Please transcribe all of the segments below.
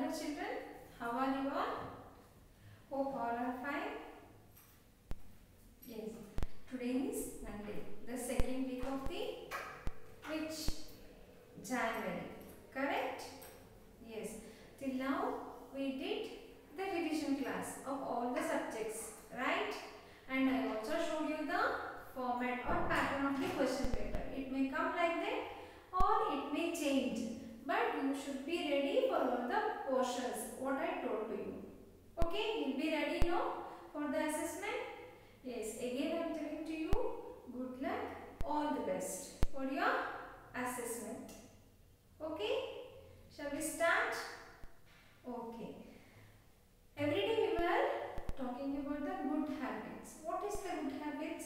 Hello children, how are you all? Hope all are fine. Yes, today is Monday, the second week of the which January, correct? Yes, till now we did the revision class of all the subjects, right? And I also showed you the format or pattern of the question paper. It may come like that or it may change, but you should be ready for all the portions what I told to you. Okay, you'll be ready now for the assessment. Yes, again I am telling to you, good luck, all the best for your assessment. Okay, shall we start? Okay. Every day we were talking about the good habits. What is the good habits?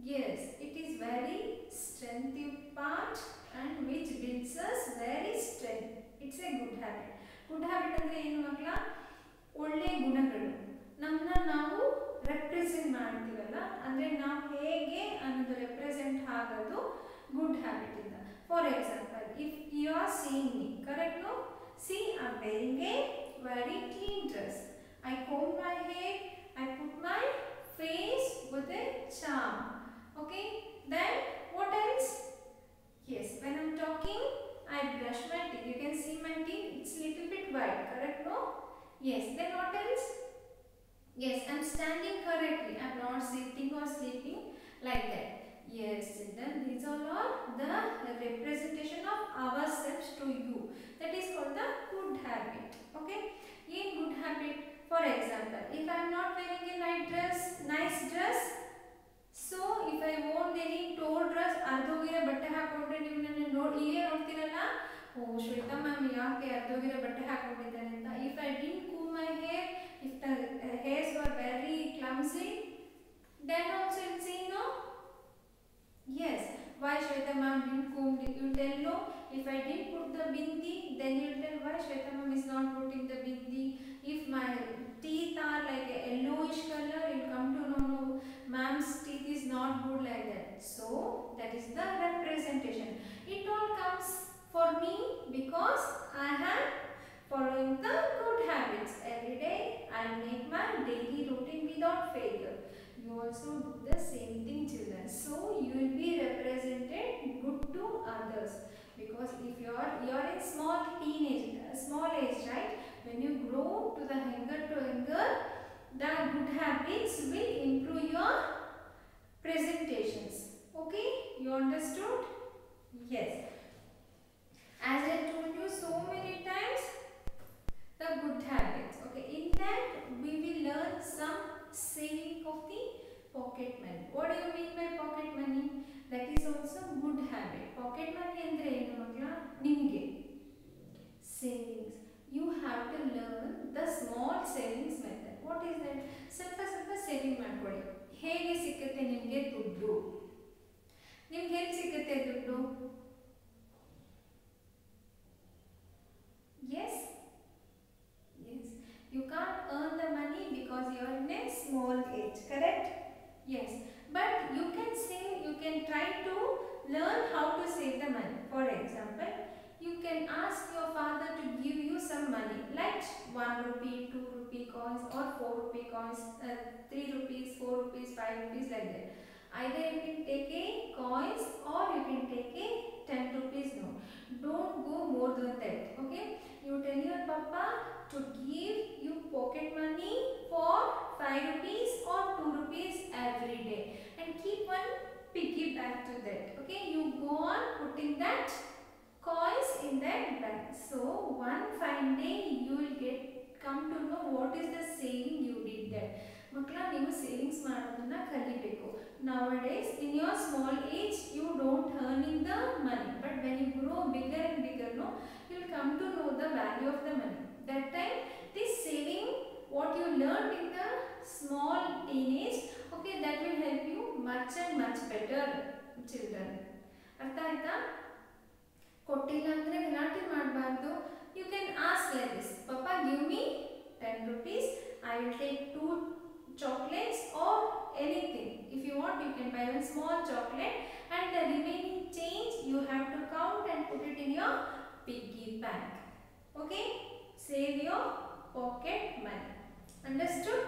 Yes, it is very strength part and which builds us very strength. It's a good habit. Good habit ಅಂದ್ರೆ ಏನು ಮಕ್ಕಳ? ಒಳ್ಳೆ ಗುಣಗಳು. ನಮ್ಮನ್ನ ನಾವು represent ಮಾಡ್ತೀವಲ್ಲ, ಅಂದ್ರೆ ನಾವು ಹೇಗೆ ಅನ್ನೋದು ರೆಪ್ರೆಸೆಂಟ್ ಆಗೋದು ಗುಡ್ ಹ್ಯಾಬಿಟ್ ಇಂದ. For example, if you are seeing me, correct no? See I am wearing a very clean dress. I comb my hair, I put my face with a charm. Okay, then what else? Yes, when I'm talking, I brush my teeth. You can see my teeth, it's little bit white, correct no? Yes, then what else? Yes, I'm standing correctly. I'm not sitting or sleeping like that. Yes, children, these all are the representation of ourselves to you. That is called the good habit. Okay, in good habit, for example, if I am not wearing a nice dress, so if I want any tall dress, ardhogire batte hakonಡ್ರೆ ನೀವು ನನ್ನ ಹೀಗೆ ನೋಡ್ತಿರಲ್ಲ, ಓ Shweta ma'am ಯಾಕೆ ardhogire batte ಹಾಕೊಂಡಿದ್ದಾರೆ ಅಂತ. If I didn't comb my hair, if the hairs were very clumsy, then also you'll see no. Yes, why Shweta ma'am didn't comb it? You tell no. If I didn't put the bindi, then you tell why Shweta ma'am is not putting the bindi. If my teeth are like a yellowish color, you'll come to know no, ma'am's teeth is not good like that. So that is the representation. It all comes for me because I am following the good habits. Every day I make my daily routine without failure. You also do the same thing, children. So you will be represented good to others, because if you are in small age, right? When you grow to the younger, the good habits will improve your presentations. Okay, you understood? Yes. As I told you so many times, the good habits. Okay, in that we will learn some saving of the pocket money. What do you mean by pocket money? That is also good habit. Pocket money andre ಏನು ಮಕ್ಕಳ? ನಿಮಗೆ savings. You have to learn the small savings method. What is that? ಸ್ವಲ್ಪ saving ಮಾಡ್ಕೊಳ್ಳಿ. ಹೇಗೆ ಸಿಕ್ಕುತ್ತೆ ನಿಮಗೆ ದುಡ್ಡು? ನಿಮ್ಗೆ ಹೇಗೆ ಸಿಕ್ಕುತ್ತೆ ದುಡ್ಡು? Yes. You can't earn the money because you are in a small age, correct? Yes, but you can save, you can try to learn how to save the money. For example, you can ask your father to give you some money, like 1 rupee, 2 rupee coins or 4 rupee coins, 3 rupees, 4 rupees, 5 rupees, like that. Either you can take a coins or you can take a 10 rupees note. Don't go more than that, okay? You tell your papa to give you pocket money for 5 rupees or 2 rupees every day, and keep one piggy bank to that. Okay, you go on putting that coins in that bank. So one fine day you will come to know what is the saving you did there. ಮಕ್ಕಳ, ನೀವು savings ಮಾಡೋದನ್ನ ಕಲಿಬೇಕು. Nowadays in your small age you don't earning the money, but when you grow bigger and bigger, no, you will come to know the value of the money. That time this saving what you learned in the small teenage, okay, that will help you much and much better, children. ಅರ್ಥ ಆಯ್ತಾ? ಕೊಟ್ಟಿಲ್ಲ ಅಂದ್ರೆ ಗಲಾಟೆ ಮಾಡಬಾರ್ದು. You can ask like this, Papa, give me 10 rupees, I will take 2 chocolates or anything. If you want, you can buy one small chocolate, and the remaining change you have to count and put it in your piggy bank. Okay, save your pocket money. Understood?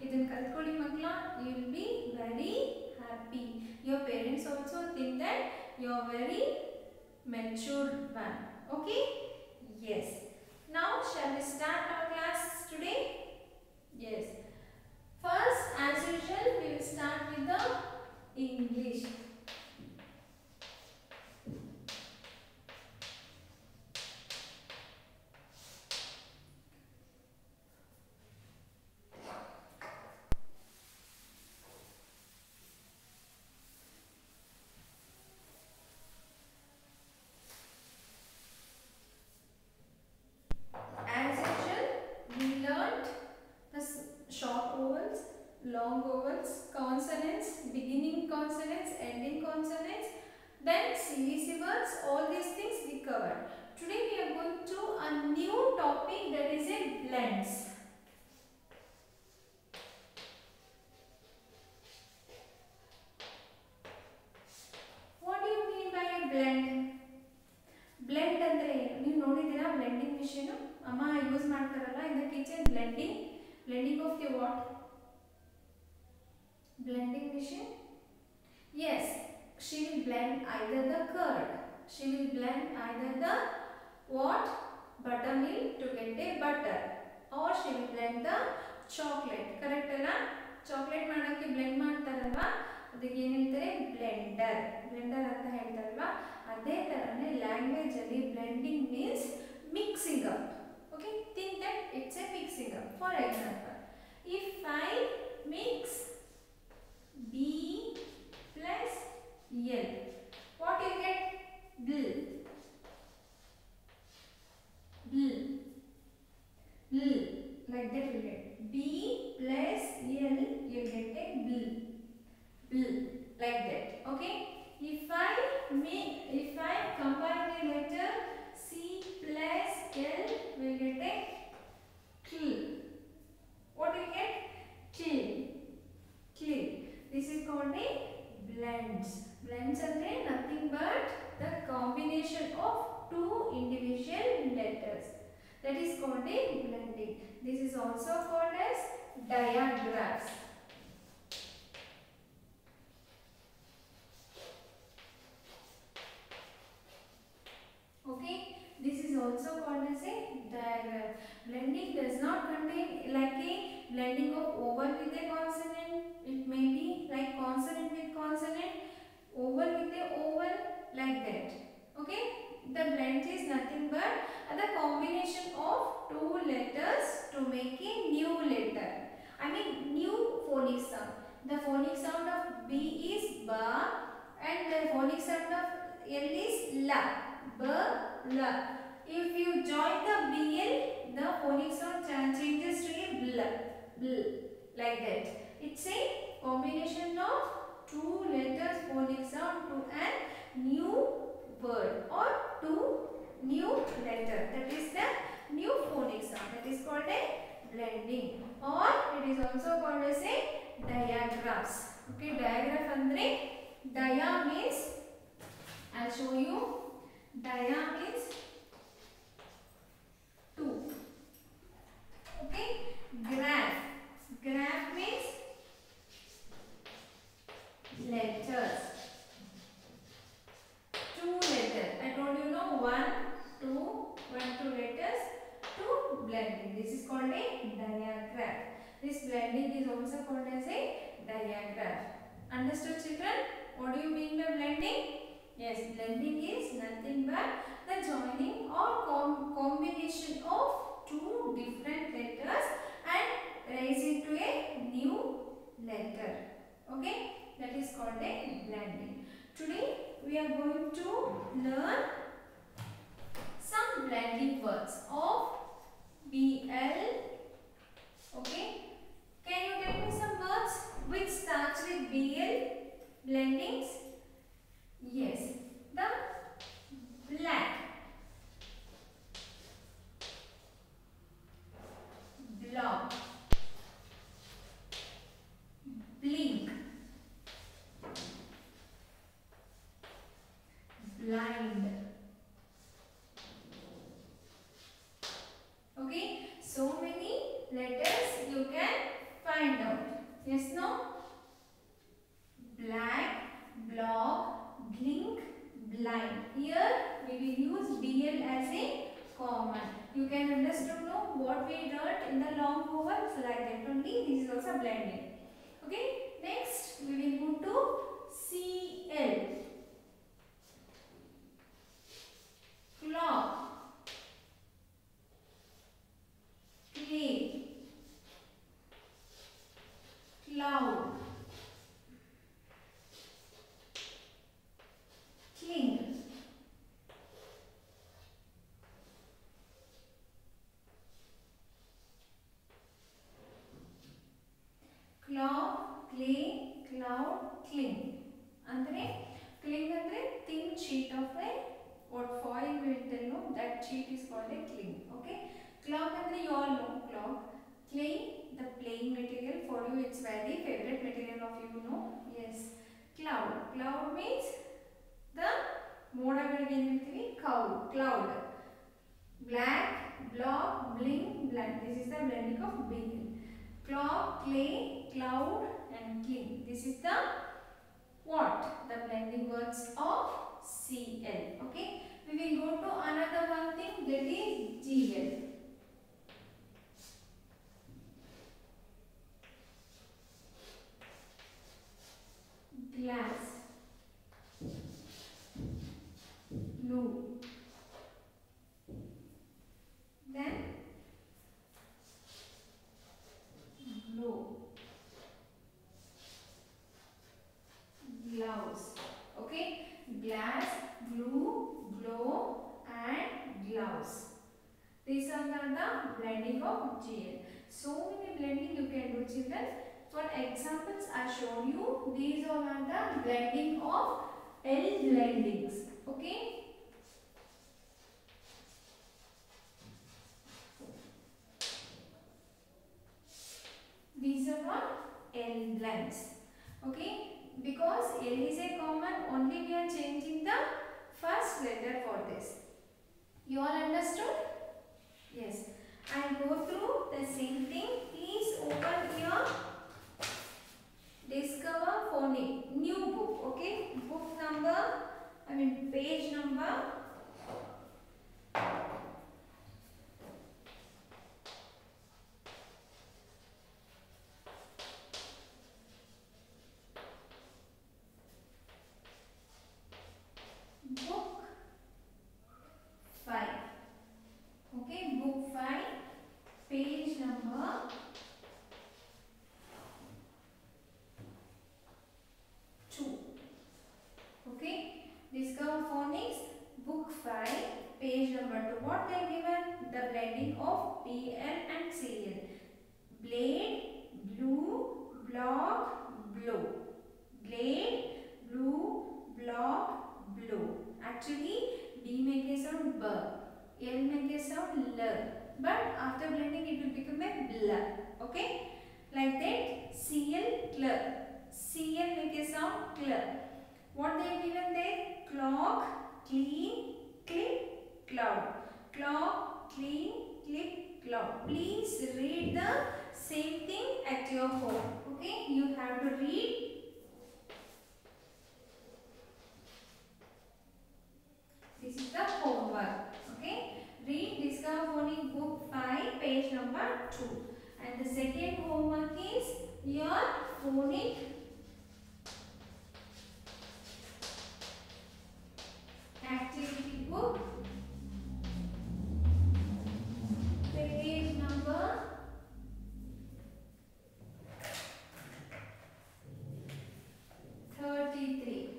ಇದನ್ನು ಕಲ್ತ್ಕೊಳ್ಳಿ ಮಕ್ಕಳ. You will be very happy. Your parents also think that you are very mature one. Okay? Yes. Now shall we start our class today? Yes. First, as usual, we will start with the English. Long vowels, consonants, beginning consonants, ending consonants, then CVC words, all these things we covered. Today we are going to a new topic, that is a blends. What do you mean by a blend? Blend andre ಏನು ನೀವು ನೋಡಿದ್ದೀರಾ? Blending mission ಅಮ್ಮ use ಮಾಡ್ತಾರಲ್ಲ in the kitchen. Blending of the what? Blending machine. Yes, she will blend either the curd, she will blend either the what? Buttermilk to get a butter, or she will blend the chocolate. Correct alla? Chocolate ಮಾಡಕ್ಕೆ blend ಮಾಡ್ತಾರಲ್ವಾ, ಅದಕ್ಕೆ ಏನು ಹೇಳ್ತಾರೆ? Blender ಅಂತ ಹೇಳ್ತಾರಲ್ವಾ. ಅದೇ ತರನೇ language ಅಲ್ಲಿ blending means mixing up. Okay, think that it's a mixing up. For example, if I mix B plus L, what you get? Bl. Like that you get. B plus L, you get a bl. Like that. Okay. If I combine the letter C plus L, we get a cl. What you get? Cl. This is called a blends. Blends are nothing but the combination of two individual letters. That is called a blending. This is also called as diagraphs. Okay, this is also called as a diagram. Blending does not contain like a blending of vowel with a consonant. It may be like consonant with consonant, vowel with a vowel, like that. Okay, the blend is nothing but the combination of two letters to make a new letter. I mean new phonic sound. The phonic sound of B is ba, and the phonic sound of L is la. Ba, la. If you join the BL, the phonic sound changes to a bl, like that. It's a combination of two letters phonic sound to a new word or to new letter. That is the new phonic sound. That is called a blending, or it is also called as a diagraphs. Okay, diagraph andre dia means, I'll show you. Dia means two. Okay, graph means letters, two letters. I told you no, one two letters, two blending. This is called a diagraph. This blending is also called as a diagraph. Understood, children? What do you mean by blending? Yes, blending is nothing but the joining or combination of two different letters and raise it to a new letter. Okay, that is called a blending. Today we are going to learn some blending words of BL. Okay, can you tell me some words which starts with BL blendings? Yes, the black, block, blink, blind, common. You can understand know what we learnt in the long vowel. So like that only this is also blending. Okay. Next we will move to CL. Clock, clay, cloud, cling, clock, clay, cloud, cling. Andre cling andre thin sheet of a what foil will tell no that sheet is called a cling. Okay. Clock andre you all know clock. Clay the playing material for you, it's very favorite material of you know. Yes. Cloud, cloud means the mode again cloud. Black, block, bling, blend. This is the blending of bling. Clock, clay, cloud and cling. This is the what? The blending words of CL. Okay. We will go to another one thing, that is GL. Glass, blue, then blow, gloves. Okay. Glass, blue, blow and gloves. These are the blending of GL. So many blending you can do, children. For examples I showed you, these all are the blending of L blendings. Okay. These are all L blends. Okay. Because L is a common, only we are changing the first letter for this. You all understood? Yes. I'll go through the same thing. Please open your Discover Phonic new book. Okay. Book number, page number 5. Okay, book 5, page number 2. Okay, Discover Phonics, book 5, page number 2. What they given? The blending of PL and CL. Blade, blue, block, blow. Blade, blue, block, blow. Actually, B make a sound B, L make a sound L, but after blending it will become a bl. Okay, like that. CL, cl. CL make a sound cl. What they given there? Clock, clean, clip, cloud. Clock, clean, clip, cloud. Please read the same thing at your home. Okay, you have to read. This is the homework. Okay, read Discover Phonic book 5, page number 2. And the second homework is your phonic activity book, page number 33.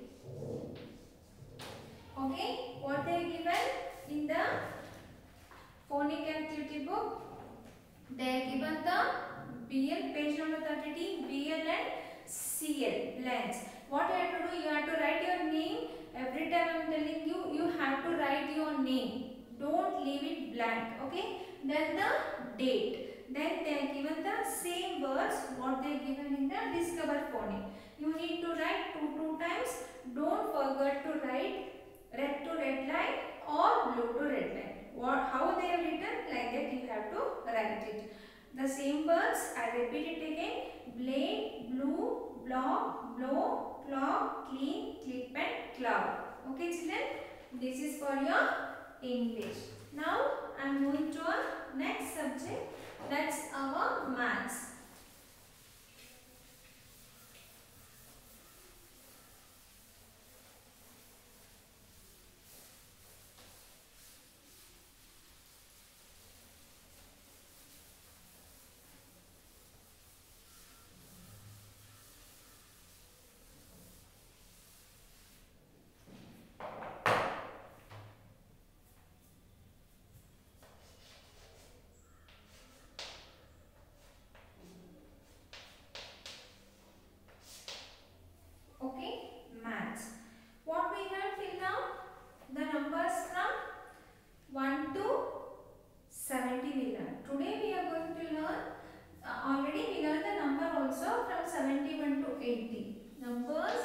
Okay, what they given in the phonic activity book? They are given the BL, page number 33, BL and CL blends. What you have to do? You have to write your name. Every time I am telling you, you have to write your name. Don't leave it blank. Okay. Then the date. Then they are given the same words what they are given in the Discover Phonic. You need to write two times. Don't forget to write red to red line or blue to red line. How they are written, like that you have to write it. The same words, I repeat it again. Blade, blue, block, blow, clock, clean, clip and cloud. Okay children, this is for your English. Now I subject, that's our maths. Okay, maths. What we learned till now? The numbers from 1 to 70 we learned. Today we are going to learn, already we learned the number also from 71 to 80. Numbers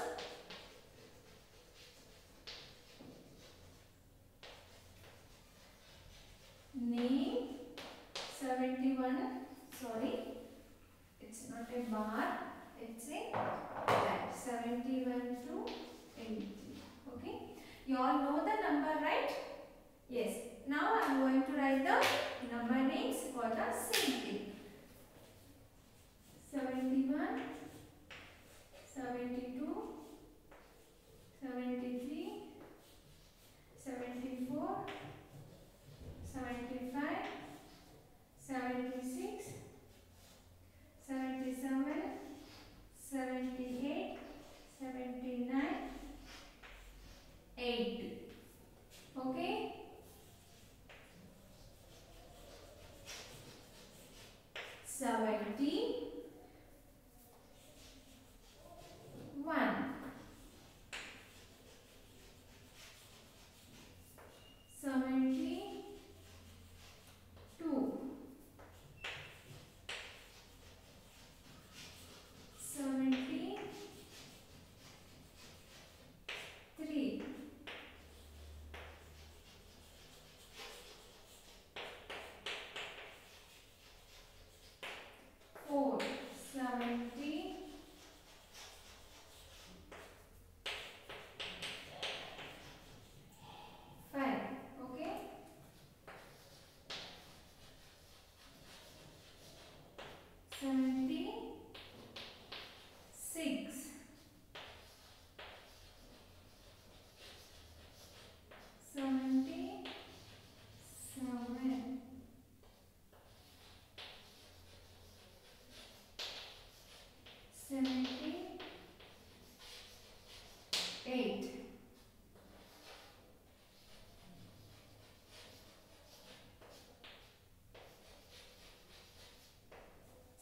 name 71, sorry, it's not a bar, it's a line. 71 to 80. Okay, you all know the number, right? Yes. Now I am going to write the number names for the same thing. 71, 72, 73, 74, 75, 76, 77, 78, 79, 80. Okay. Seventy one, 72, 73, 4, 70, 5. Okay. 76, 77, 78,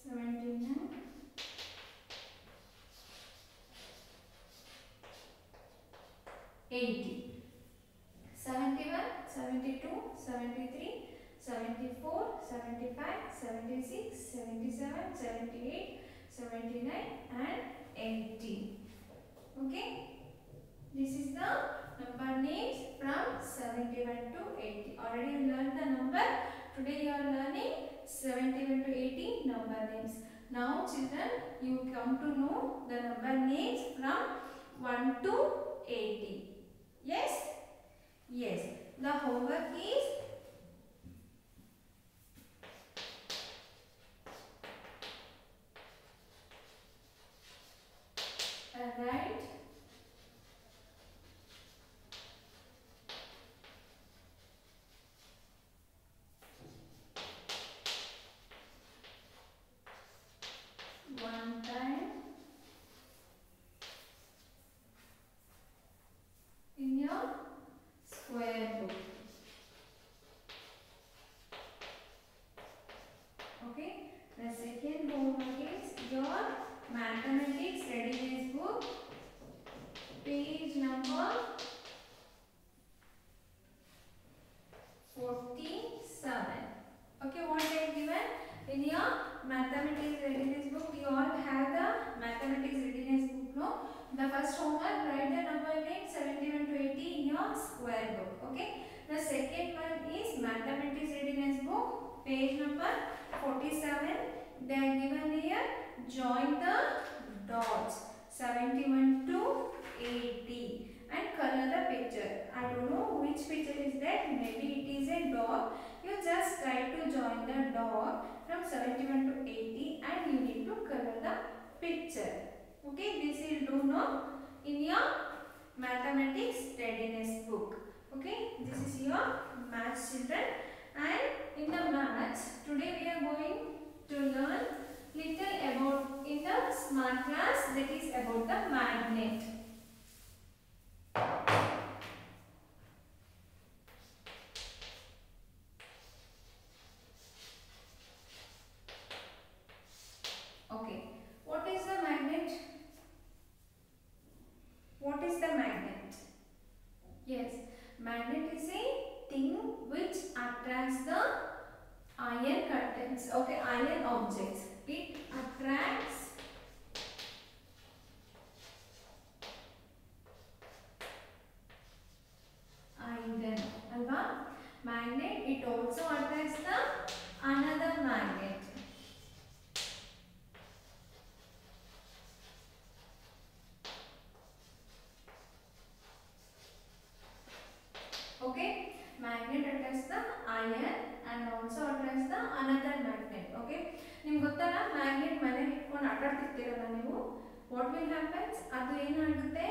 79, 80. 71, 72, 73, 74, 75, 76, 77, 78, 79 and 80. Okay. This is the number names from 71 to 80. Already you learned the number. Today you are learning 71 to 80 number names. Now children, you come to know the number names from 1 to 80. Yes? Yes. The homework is write one time in your square book. Okay. The second homework is your mathematics readiness book, page number 47. Okay, what I have given in your mathematics readiness book, you all have the mathematics readiness book, no? The first homework, write the number name 71 to 80 in your square book. Okay. The second one is mathematics readiness book, page number 47. They are given here. Join the dots 71 to 80 and color the picture. I don't know which picture is that. Maybe it is a dog. You just try to join the dog from 71 to 80 and you need to color the picture. Okay, this you do know in your mathematics readiness book. Okay, this is your maths children, and in the maths today we are going to learn little about in the smart class, that is about the magnet. Okay, what is the magnet? What is the magnet? Yes, magnet is a thing which attracts the iron contents. Okay, iron objects. It attracts iron. Alva? Magnet, it also attracts the another magnet. Okay, magnet attracts the iron and also attracts the another magnet. Okay, ನಿಮಗೆ ಗೊತ್ತಲ್ಲ magnet ಮನೆಯಲ್ಲಿ ಇಟ್ಕೊಂಡು ಆಟ ಆಡ್ತಿರ್ತೀರಲ್ಲ ನೀವು, what will happens, ಅದು ಏನಾಗುತ್ತೆ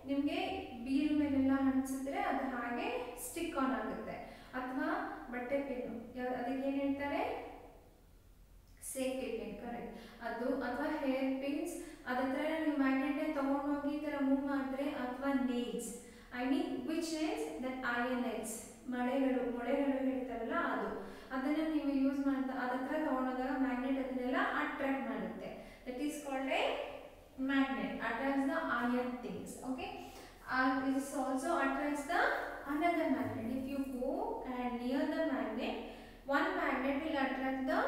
ನಿಮಗೆ ಬೀರು ಮೇಲೆಲ್ಲ ಹಂಚಿಸಿದ್ರೆ ಅದು ಹಾಗೆ ಸ್ಟಿಕ್ ಆನ್ ಆಗುತ್ತೆ. ಅಥವಾ ಬಟ್ಟೆ ಪಿನ್, ಅದಕ್ಕೆ ಏನು ಹೇಳ್ತಾರೆ, ಸೇಫ್ಟಿ ಪಿನ್, ಕರೆಕ್ಟ್. ಅದು ಅಥವಾ ಹೇರ್ ಪಿನ್ಸ್, ಅದತ್ರ ನೀವು ಮ್ಯಾಗ್ನೆಟ್ ತಗೊಂಡು ಹೋಗಿ ಈ ಥರ ಮೂವ್ ಮಾಡಿದ್ರೆ, ಅಥವಾ nails, I mean which nails, that iron nails, ಮೊಳೆಗಳು ಹೇಳ್ತಾರಲ್ಲ ಅದು, ಅದನ್ನು ನೀವು ಯೂಸ್ ಮಾಡ್ತಾ ಅದತ್ರ ತಗೊಂಡೋದಾಗ ಮ್ಯಾಗ್ನೆಟ್ ಅದನ್ನೆಲ್ಲ ಅಟ್ರಾಕ್ಟ್ ಮಾಡುತ್ತೆ. That is called a magnet, attracts the iron things. Okay, it also attracts the another magnet. If you go and near the magnet, one magnet will attract the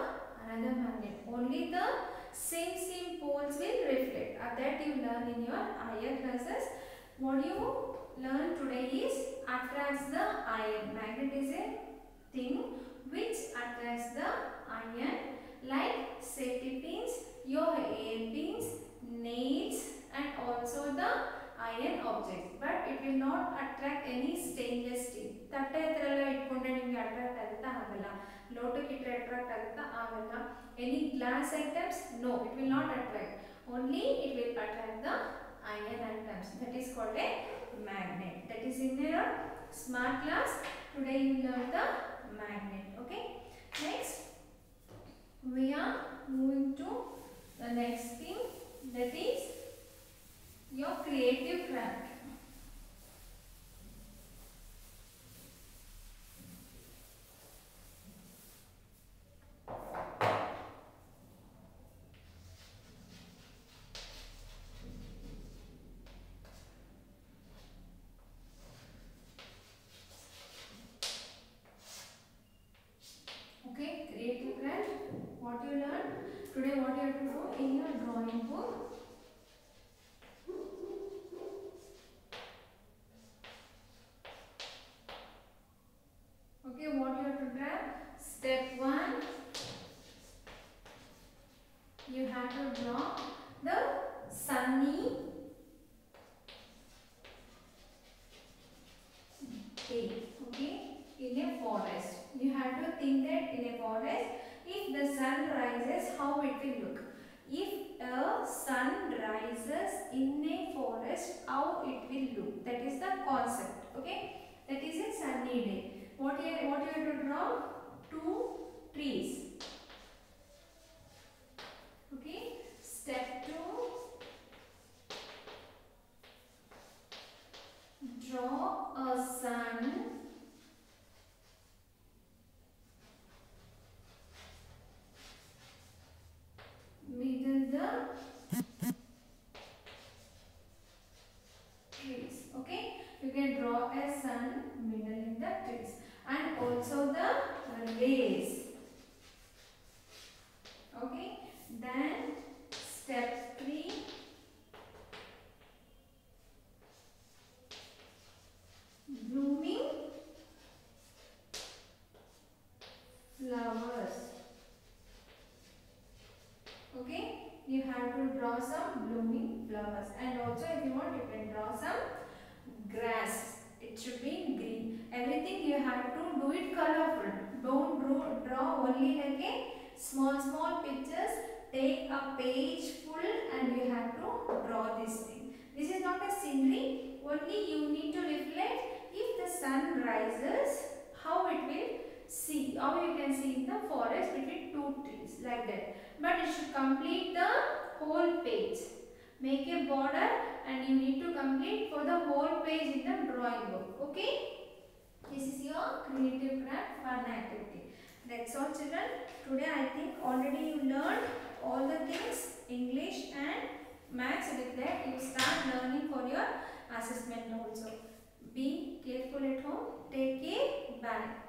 another magnet. Only the same poles will reflect. That you learn in your higher classes. What you learn today is attracts the iron. Magnet is a thing which attracts the iron, like safety pins, your hair pins, nails, and also the iron objects. But it will not attract any stainless steel. ತಟ್ಟೆ ಹತ್ರ ಎಲ್ಲ ಇಟ್ಕೊಂಡ್ರೆ ನಿಮಗೆ attract ಆಗುತ್ತಾ? ಆಗಲ್ಲ. ಲೋಟಕ್ಕೆ ಇಟ್ಟರೆ attract ಆಗುತ್ತಾ? ಆಗಲ್ಲ. Any glass items? No, it will not attract. Only it will attract the iron atoms. That is called a magnet. That is in your smart class. Today you learn the magnet. Okay. Next, we are moving to the next thing. That is your creative craft. Okay, creative craft. What you learn today? What you have to do in your drawing book? Okay, what you have to draw? Step 1, you have to draw the sunny day. Okay, in a forest. You have to think that in a forest, if the sun rises, how it will look. If a sun rises in a forest, how it will look. That is the concept. Okay, that is a sunny day. What you have to draw? 2 trees. Okay, step 2, draw a sun middle the trees. Okay, you can draw a sun middle in the trees, and also the rays. Okay, then step 3, blooming flowers. Okay, you have to draw some blooming flowers, and also if you want, you can draw some grass. It should be green. Everything you have to do it colorful. Don't draw draw only like a small pictures. Take a page full and you have to draw this thing. This is not a scenery. Only you need to reflect if the sun rises, how it will see, how you can see in the forest between two trees like that. But it should complete the whole page. Make a border and you need to complete for the whole page in the drawing book. Okay? This is your creative craft fun activity. That's all children. Today I think already you learned all the things, English and maths. With that you start learning for your assessment also. Be careful at home. Take care. Bye.